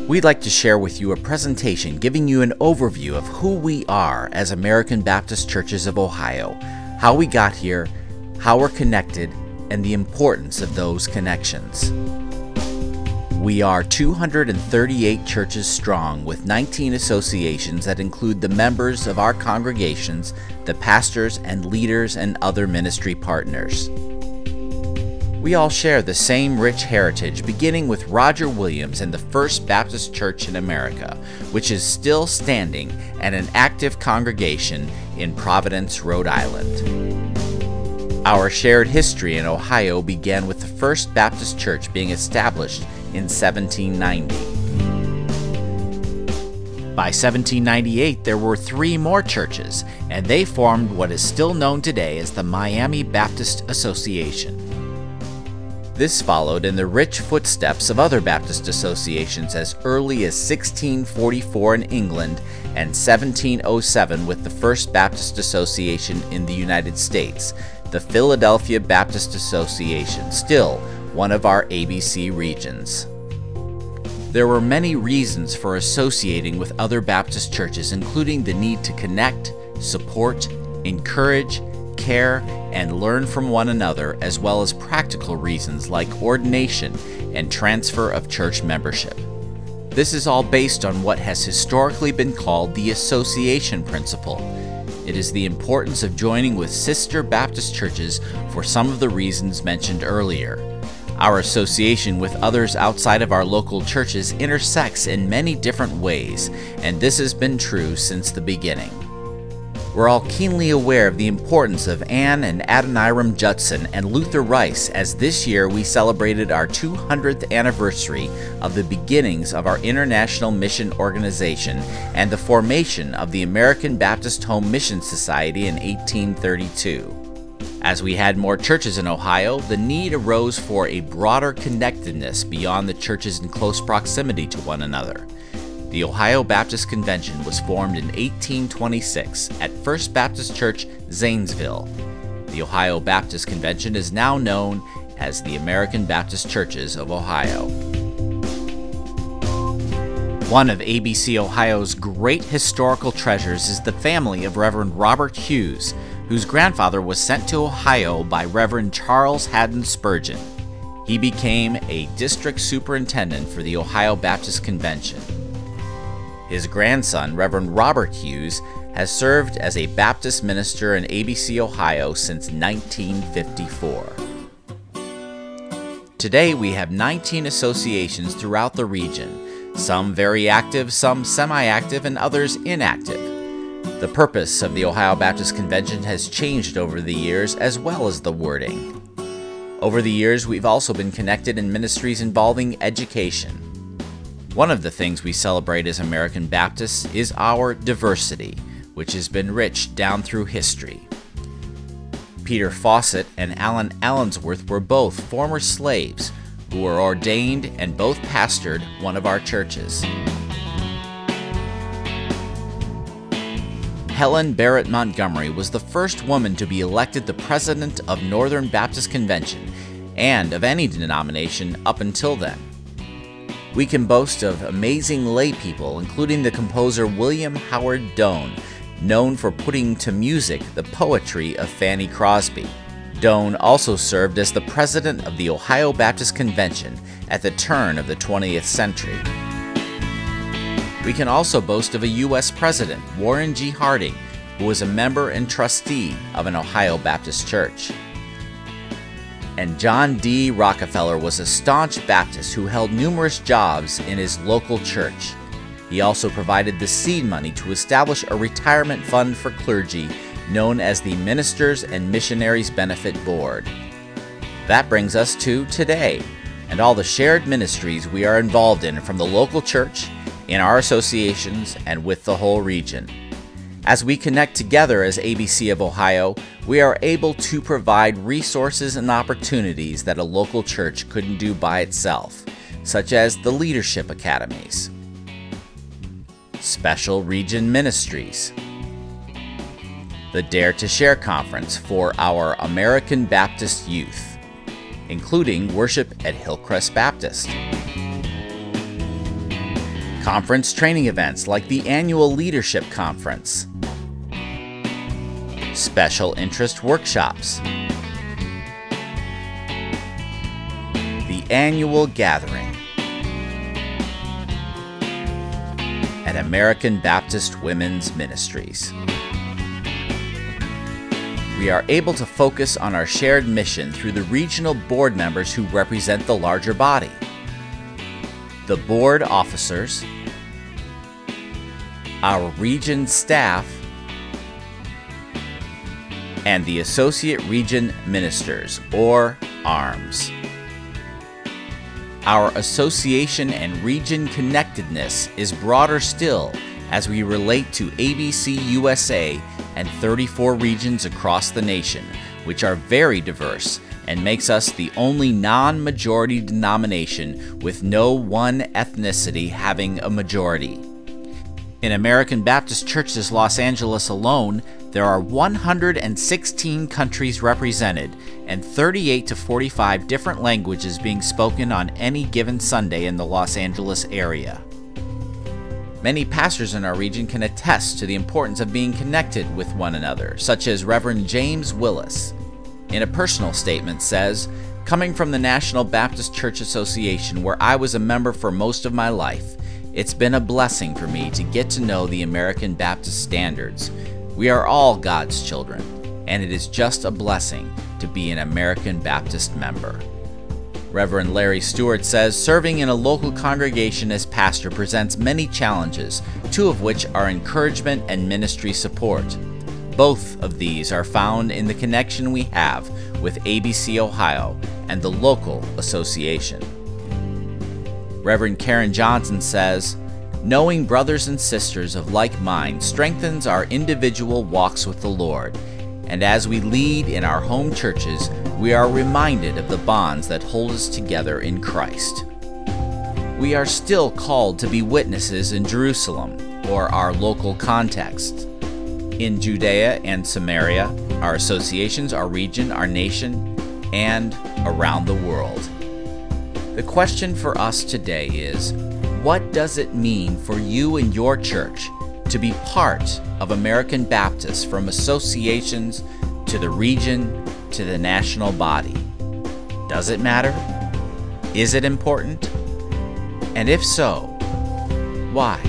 We'd like to share with you a presentation giving you an overview of who we are as American Baptist Churches of Ohio, how we got here, how we're connected, and the importance of those connections. We are 238 churches strong with 19 associations that include the members of our congregations, the pastors and leaders, and other ministry partners. We all share the same rich heritage, beginning with Roger Williams and the First Baptist Church in America, which is still standing and an active congregation in Providence, Rhode Island. Our shared history in Ohio began with the First Baptist Church being established in 1790. By 1798, there were 3 more churches, and they formed what is still known today as the Miami Baptist Association. This followed in the rich footsteps of other Baptist associations as early as 1644 in England and 1707 with the First Baptist Association in the United States, the Philadelphia Baptist Association, still one of our ABC regions. There were many reasons for associating with other Baptist churches, including the need to connect, support, encourage, care, and learn from one another, as well as practical reasons like ordination and transfer of church membership. This is all based on what has historically been called the association principle. It is the importance of joining with sister Baptist churches for some of the reasons mentioned earlier. Our association with others outside of our local churches intersects in many different ways, and this has been true since the beginning. We're all keenly aware of the importance of Ann and Adoniram Judson and Luther Rice, as this year we celebrated our 200th anniversary of the beginnings of our International Mission Organization and the formation of the American Baptist Home Mission Society in 1832. As we had more churches in Ohio, the need arose for a broader connectedness beyond the churches in close proximity to one another. The Ohio Baptist Convention was formed in 1826 at First Baptist Church, Zanesville. The Ohio Baptist Convention is now known as the American Baptist Churches of Ohio. One of ABC Ohio's great historical treasures is the family of Reverend Robert Hughes, whose grandfather was sent to Ohio by Reverend Charles Haddon Spurgeon. He became a district superintendent for the Ohio Baptist Convention. His grandson, Reverend Robert Hughes, has served as a Baptist minister in ABC Ohio since 1954. Today we have 19 associations throughout the region, some very active, some semi-active, and others inactive. The purpose of the Ohio Baptist Convention has changed over the years, as well as the wording. Over the years, we've also been connected in ministries involving education. One of the things we celebrate as American Baptists is our diversity, which has been rich down through history. Peter Fawcett and Alan Allensworth were both former slaves who were ordained and both pastored one of our churches. Helen Barrett Montgomery was the first woman to be elected the president of Northern Baptist Convention, and of any denomination up until then. We can boast of amazing lay people, including the composer William Howard Doane, known for putting to music the poetry of Fanny Crosby. Doane also served as the president of the Ohio Baptist Convention at the turn of the 20th century. We can also boast of a U.S. President, Warren G. Harding, who was a member and trustee of an Ohio Baptist church. And John D. Rockefeller was a staunch Baptist who held numerous jobs in his local church. He also provided the seed money to establish a retirement fund for clergy known as the Ministers and Missionaries Benefit Board. That brings us to today, and all the shared ministries we are involved in from the local church, in our associations, and with the whole region. As we connect together as ABC of Ohio, we are able to provide resources and opportunities that a local church couldn't do by itself, such as the leadership academies, special region ministries, the Dare to Share conference for our American Baptist youth, including worship at Hillcrest Baptist, Conference training events like the annual Leadership Conference. Special interest workshops. The annual gathering. At American Baptist Women's Ministries. We are able to focus on our shared mission through the regional board members who represent the larger body, the board officers, our region staff, and the Associate Region Ministers, or ARMs. Our association and region connectedness is broader still as we relate to ABC USA and 34 regions across the nation, which are very diverse and makes us the only non-majority denomination with no one ethnicity having a majority. In American Baptist Churches Los Angeles alone, there are 116 countries represented and 38 to 45 different languages being spoken on any given Sunday in the Los Angeles area. Many pastors in our region can attest to the importance of being connected with one another, such as Reverend James Willis. In a personal statement says, "Coming from the National Baptist Church Association, where I was a member for most of my life, it's been a blessing for me to get to know the American Baptist standards. We are all God's children, and it is just a blessing to be an American Baptist member." Reverend Larry Stewart says, "Serving in a local congregation as pastor presents many challenges, two of which are encouragement and ministry support. Both of these are found in the connection we have with ABC Ohio and the local association." Reverend Karen Johnson says, "Knowing brothers and sisters of like mind strengthens our individual walks with the Lord, and as we lead in our home churches, we are reminded of the bonds that hold us together in Christ. We are still called to be witnesses in Jerusalem, or our local context, in Judea and Samaria, our associations, our region, our nation, and around the world." The question for us today is, what does it mean for you and your church to be part of American Baptists, from associations to the region to the national body? Does it matter? Is it important? And if so, why?